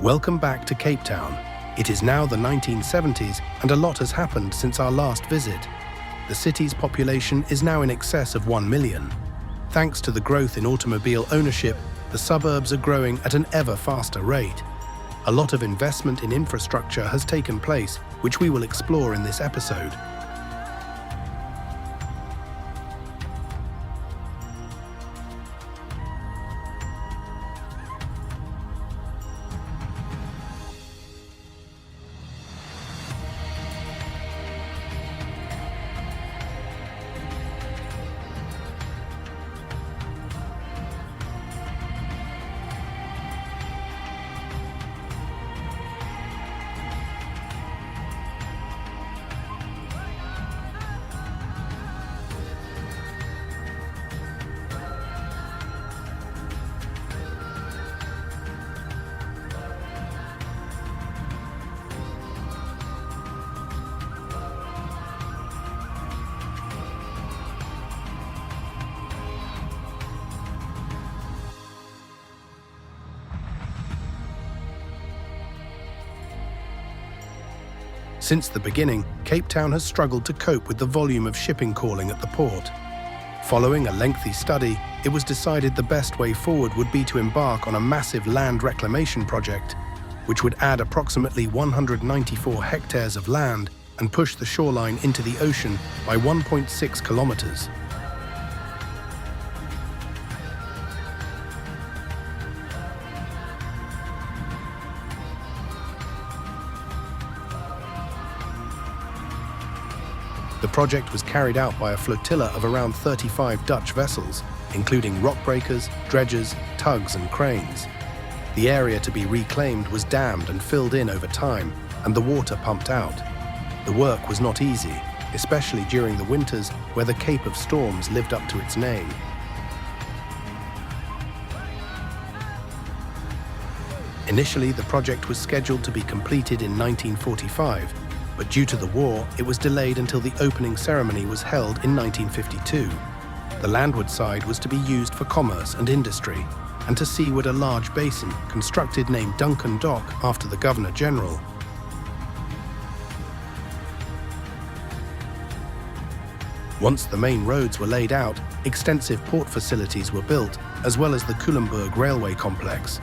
Welcome back to Cape Town. It is now the 1970s and a lot has happened since our last visit. The city's population is now in excess of 1 million. Thanks to the growth in automobile ownership, the suburbs are growing at an ever faster rate. A lot of investment in infrastructure has taken place, which we will explore in this episode. Since the beginning, Cape Town has struggled to cope with the volume of shipping calling at the port. Following a lengthy study, it was decided the best way forward would be to embark on a massive land reclamation project, which would add approximately 194 hectares of land and push the shoreline into the ocean by 1.6 kilometers. The project was carried out by a flotilla of around 35 Dutch vessels, including rock breakers, dredgers, tugs and cranes. The area to be reclaimed was dammed and filled in over time, and the water pumped out. The work was not easy, especially during the winters where the Cape of Storms lived up to its name. Initially, the project was scheduled to be completed in 1945, but due to the war, it was delayed until the opening ceremony was held in 1952. The landward side was to be used for commerce and industry, and to seaward a large basin constructed named Duncan Dock after the Governor-General. Once the main roads were laid out, extensive port facilities were built, as well as the Culemborg railway complex.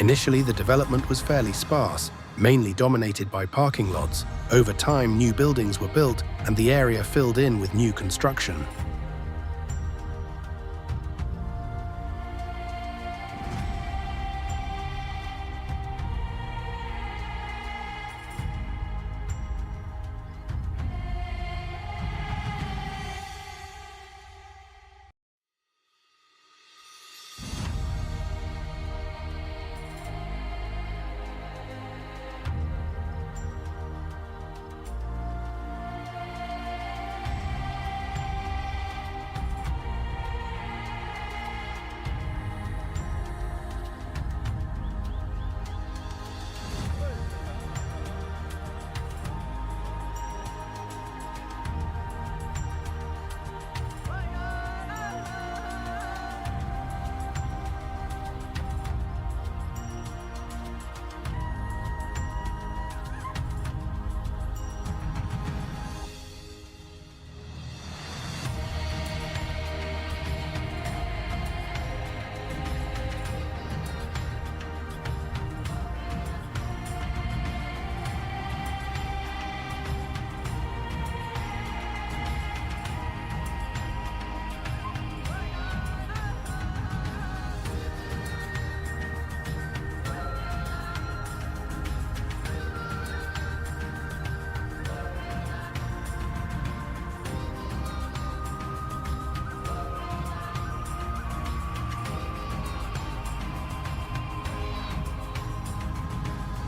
Initially, the development was fairly sparse, mainly dominated by parking lots. Over time, new buildings were built and the area filled in with new construction.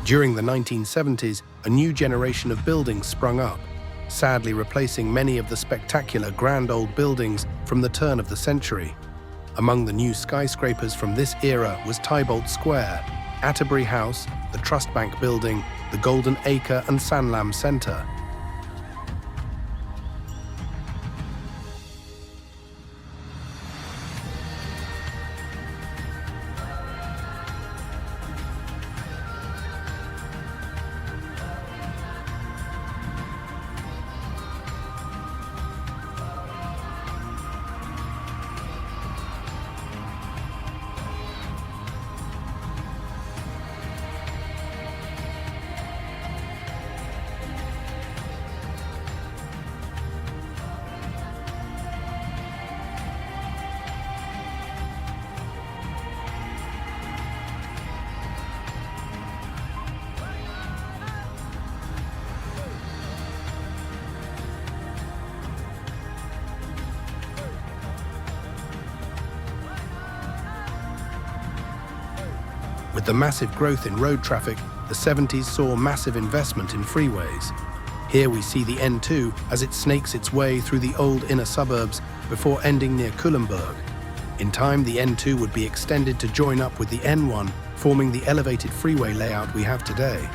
During the 1970s, a new generation of buildings sprung up, sadly replacing many of the spectacular grand old buildings from the turn of the century. Among the new skyscrapers from this era was Tybolt Square, Atterbury House, the Trust Bank Building, the Golden Acre and Sanlam Centre. With the massive growth in road traffic, the 70s saw massive investment in freeways. Here we see the N2 as it snakes its way through the old inner suburbs before ending near Culemborg. In time, the N2 would be extended to join up with the N1, forming the elevated freeway layout we have today.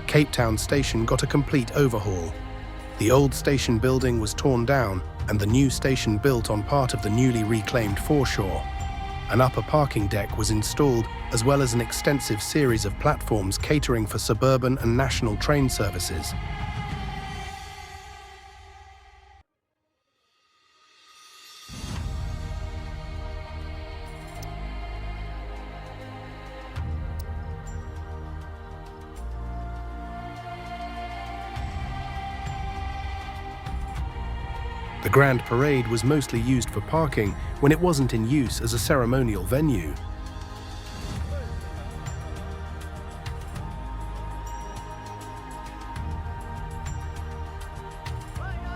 Cape Town Station got a complete overhaul. The old station building was torn down and the new station built on part of the newly reclaimed Foreshore. An upper parking deck was installed, as well as an extensive series of platforms catering for suburban and national train services. The Grand Parade was mostly used for parking when it wasn't in use as a ceremonial venue.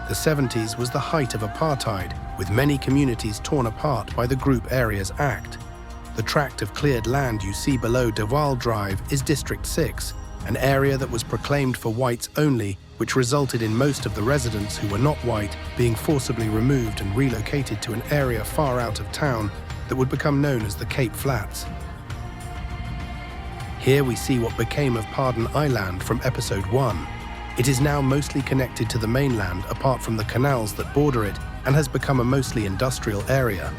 The 70s was the height of apartheid, with many communities torn apart by the Group Areas Act. The tract of cleared land you see below De Waal Drive is District 6, an area that was proclaimed for whites only, which resulted in most of the residents who were not white being forcibly removed and relocated to an area far out of town that would become known as the Cape Flats. Here we see what became of Robben Island from episode 1. It is now mostly connected to the mainland apart from the canals that border it and has become a mostly industrial area.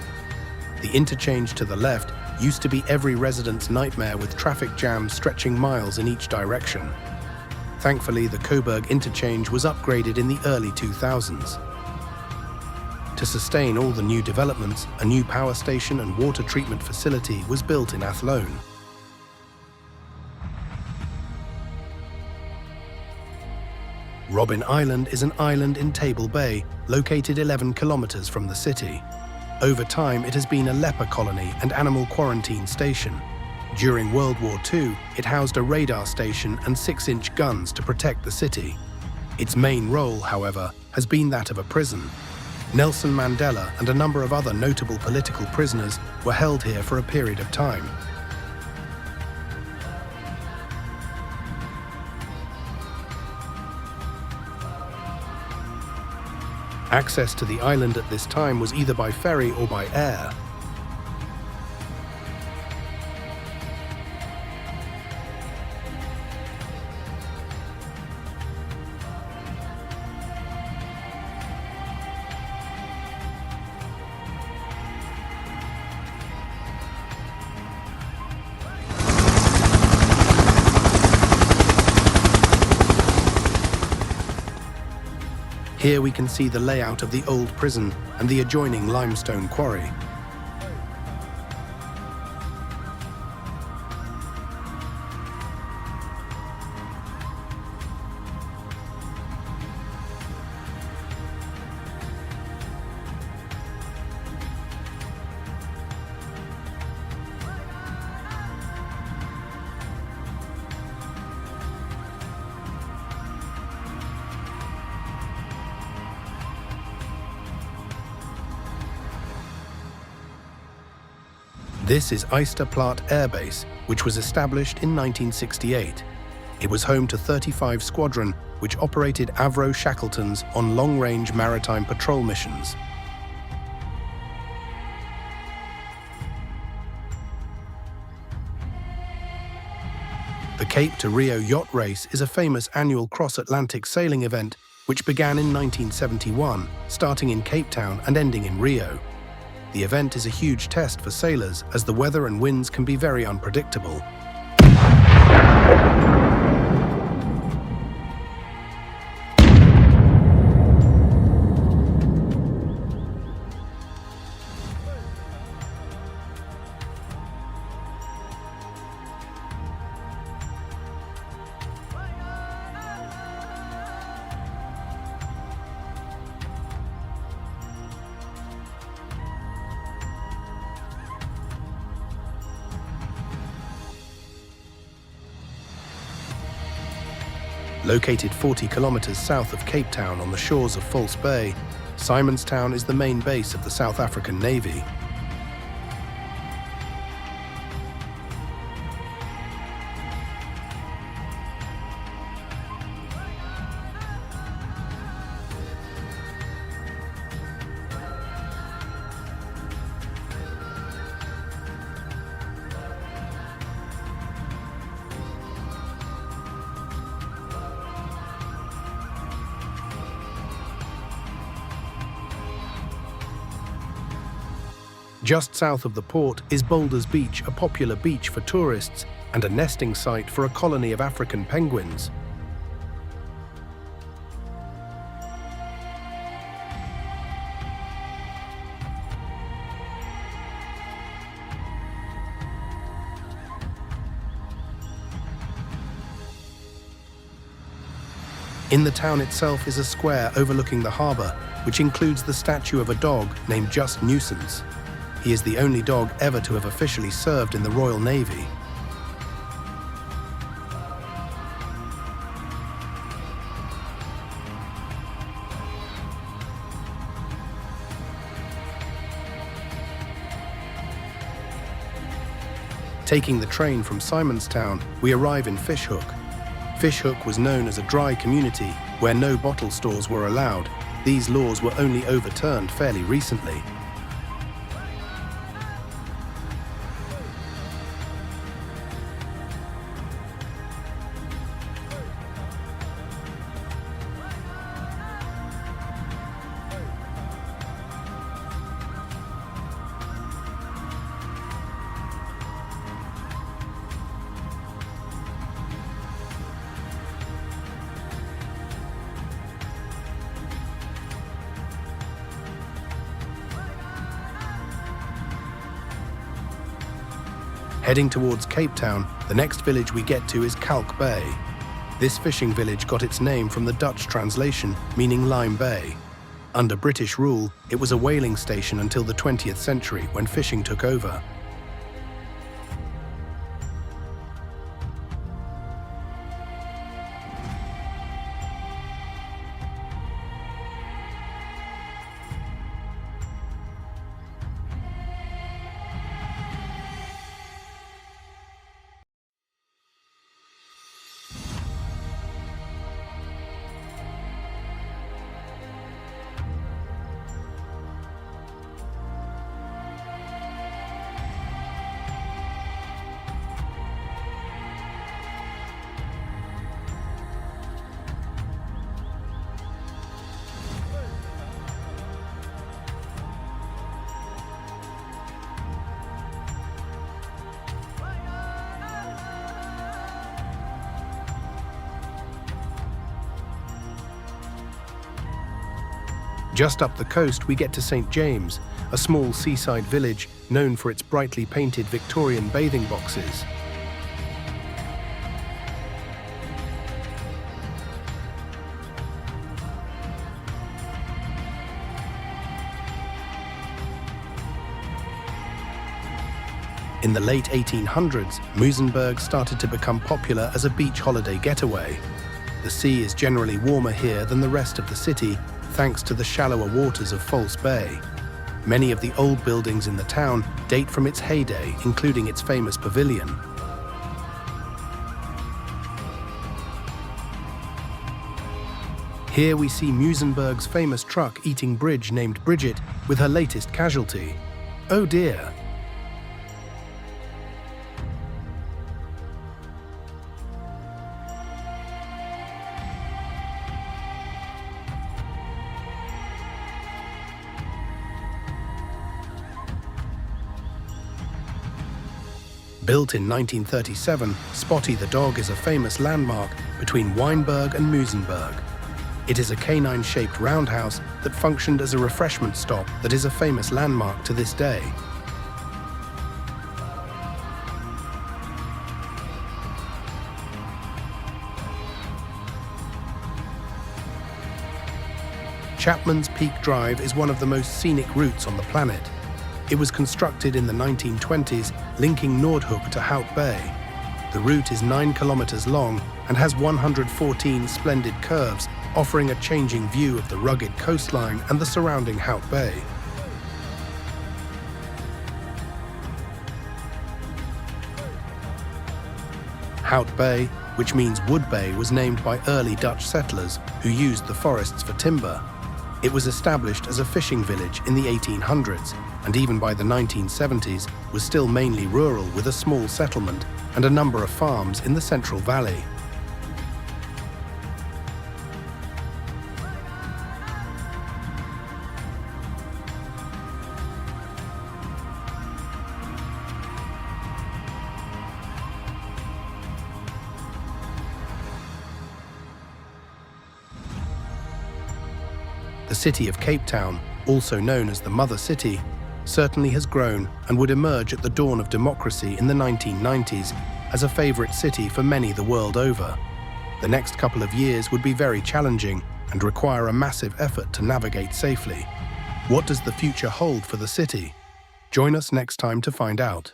The interchange to the left used to be every resident's nightmare with traffic jams stretching miles in each direction. Thankfully, the Coburg interchange was upgraded in the early 2000s. To sustain all the new developments, a new power station and water treatment facility was built in Athlone. Robben Island is an island in Table Bay, located 11 kilometers from the city. Over time, it has been a leper colony and animal quarantine station. During World War II, it housed a radar station and 6-inch guns to protect the city. Its main role, however, has been that of a prison. Nelson Mandela and a number of other notable political prisoners were held here for a period of time. Access to the island at this time was either by ferry or by air. Here we can see the layout of the old prison and the adjoining limestone quarry. This is Eysterplaat Air Base, which was established in 1968. It was home to 35 Squadron, which operated Avro Shackletons on long-range maritime patrol missions. The Cape to Rio Yacht Race is a famous annual cross-Atlantic sailing event which began in 1971, starting in Cape Town and ending in Rio. The event is a huge test for sailors as the weather and winds can be very unpredictable. Located 40 kilometers south of Cape Town on the shores of False Bay, Simonstown is the main base of the South African Navy. Just south of the port is Boulders Beach, a popular beach for tourists and a nesting site for a colony of African penguins. In the town itself is a square overlooking the harbour, which includes the statue of a dog named Just Nuisance. He is the only dog ever to have officially served in the Royal Navy. Taking the train from Simonstown, we arrive in Fishhook. Fishhook was known as a dry community where no bottle stores were allowed. These laws were only overturned fairly recently. Heading towards Cape Town, the next village we get to is Kalk Bay. This fishing village got its name from the Dutch translation, meaning Lime Bay. Under British rule, it was a whaling station until the 20th century when fishing took over. Just up the coast, we get to St. James, a small seaside village known for its brightly painted Victorian bathing boxes. In the late 1800s, Muizenberg started to become popular as a beach holiday getaway. The sea is generally warmer here than the rest of the city, thanks to the shallower waters of False Bay. Many of the old buildings in the town date from its heyday, including its famous pavilion. Here we see Muizenberg's famous truck-eating bridge named Bridget with her latest casualty. Oh dear! Built in 1937, Spotty the dog is a famous landmark between Wynberg and Muizenberg. It is a canine-shaped roundhouse that functioned as a refreshment stop that is a famous landmark to this day. Chapman's Peak Drive is one of the most scenic routes on the planet. It was constructed in the 1920s, linking Noordhoek to Hout Bay. The route is 9 kilometers long and has 114 splendid curves, offering a changing view of the rugged coastline and the surrounding Hout Bay. Hout Bay, which means Wood Bay, was named by early Dutch settlers who used the forests for timber. It was established as a fishing village in the 1800s, and even by the 1970s was still mainly rural with a small settlement and a number of farms in the Central Valley. The city of Cape Town, also known as the Mother City, certainly has grown and would emerge at the dawn of democracy in the 1990s as a favourite city for many the world over. The next couple of years would be very challenging and require a massive effort to navigate safely. What does the future hold for the city? Join us next time to find out.